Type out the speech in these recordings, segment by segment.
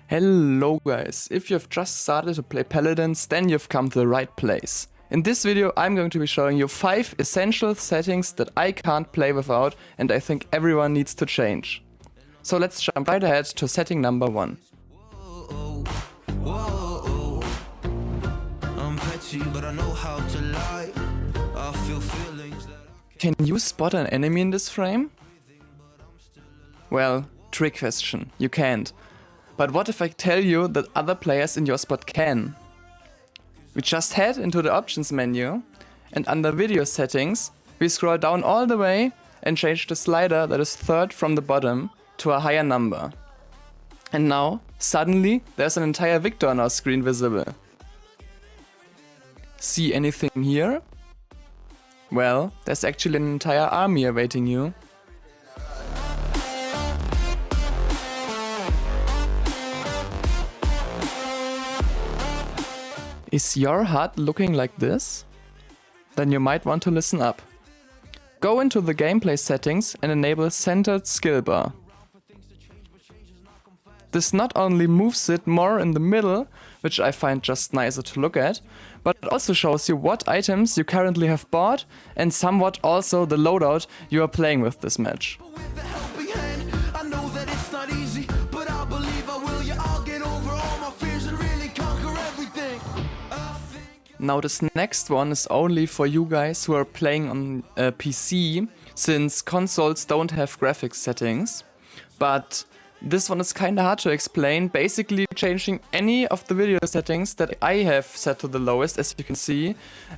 Hello guys, if you've just started to play Paladins, then you've come to the right place. In this video I'm going to be showing you 5 essential settings that I can't play without and I think everyone needs to change. So let's jump right ahead to setting number 1. Can you spot an enemy in this frame? Well, trick question, you can't. But what if I tell you that other players in your spot can? We just head into the options menu and under video settings we scroll down all the way and change the slider that is third from the bottom to a higher number. And now, suddenly, there's an entire victor on our screen visible. See anything here? Well, there's actually an entire army awaiting you. Is your HUD looking like this? Then you might want to listen up. Go into the gameplay settings and enable centered Skillbar. This not only moves it more in the middle, which I find just nicer to look at, but it also shows you what items you currently have bought and somewhat also the loadout you are playing with this match. Now this next one is only for you guys who are playing on PC, since consoles don't have graphics settings. But this one is kinda hard to explain, basically changing any of the video settings that I have set to the lowest, as you can see.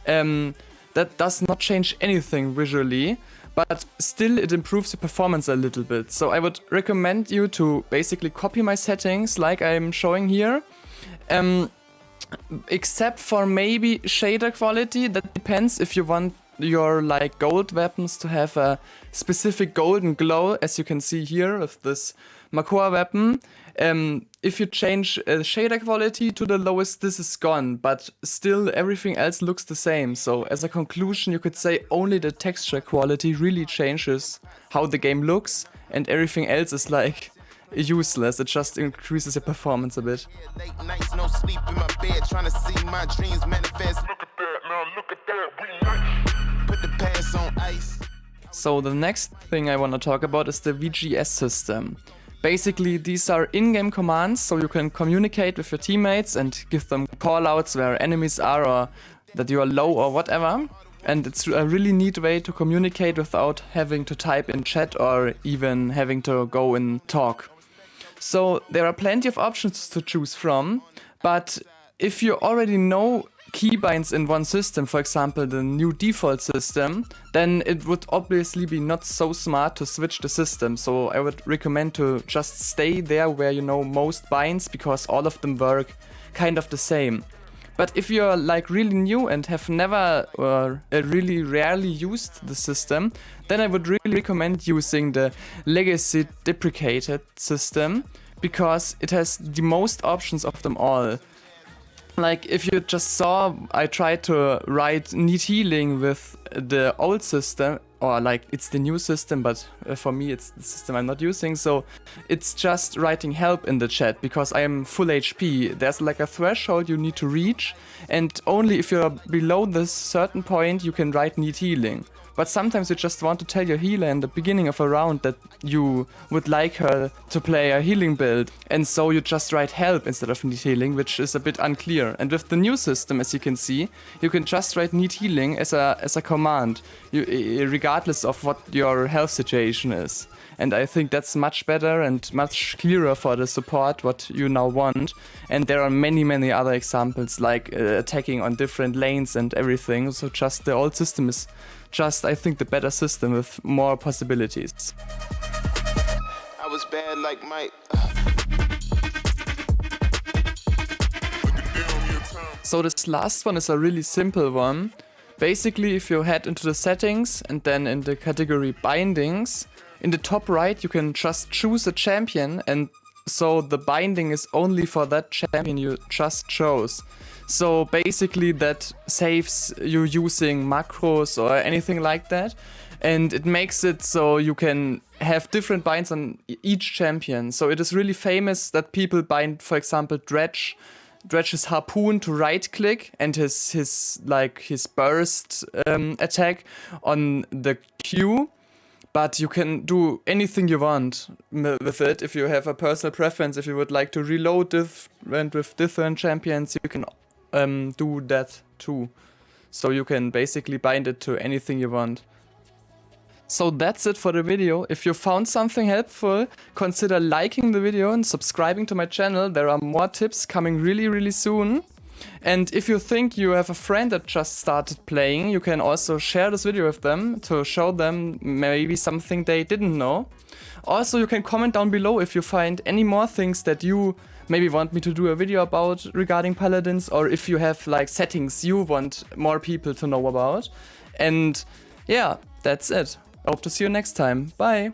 That does not change anything visually, but still it improves your performance a little bit. So I would recommend you to basically copy my settings like I'm showing here. Except for maybe shader quality, that depends if you want your like gold weapons to have a specific golden glow, as you can see here with this Makua weapon. If you change shader quality to the lowest, this is gone, but still everything else looks the same. So as a conclusion, you could say only the texture quality really changes how the game looks and everything else is like useless. It just increases your performance a bit. So the next thing I want to talk about is the VGS system. Basically these are in-game commands, so you can communicate with your teammates and give them callouts where enemies are or that you are low or whatever. And it's a really neat way to communicate without having to type in chat or even having to go and talk. So there are plenty of options to choose from, but if you already know keybinds in one system, for example the new default system, then it would obviously be not so smart to switch the system. So I would recommend to just stay there where you know most binds, because all of them work kind of the same. But if you're like really new and have never or really rarely used the system, then I would really recommend using the legacy deprecated system, because it has the most options of them all. Like if you just saw, I tried to write need healing with the old system, or like it's the new system, but for me it's the system I'm not using, so it's just writing help in the chat because I am full HP. There's like a threshold you need to reach, and only if you're below this certain point you can write need healing. But sometimes you just want to tell your healer in the beginning of a round that you would like her to play a healing build, and so you just write help instead of need healing, which is a bit unclear. And with the new system, as you can see, you can just write need healing as a command, regardless of what your health situation is. And I think that's much better and much clearer for the support what you now want. And there are many other examples like attacking on different lanes and everything. So just the old system is just, I think, the better system with more possibilities. I was bad like Mike. So this last one is a really simple one. Basically, if you head into the settings and then in the category bindings, in the top right you can just choose a champion, and so the binding is only for that champion you just chose. So basically that saves you using macros or anything like that. and it makes it so you can have different binds on each champion. So it is really famous that people bind, for example, Dredge's harpoon to right click and his burst attack on the Q. But you can do anything you want with it. If you have a personal preference, if you would like to reload with different champions, you can do that too. So you can basically bind it to anything you want. So that's it for the video. If you found something helpful, consider liking the video and subscribing to my channel. There are more tips coming really soon. And if you think you have a friend that just started playing, you can also share this video with them to show them maybe something they didn't know. Also, you can comment down below if you find any more things that you maybe want me to do a video about regarding Paladins, or if you have like settings you want more people to know about. And yeah, that's it. I hope to see you next time. Bye!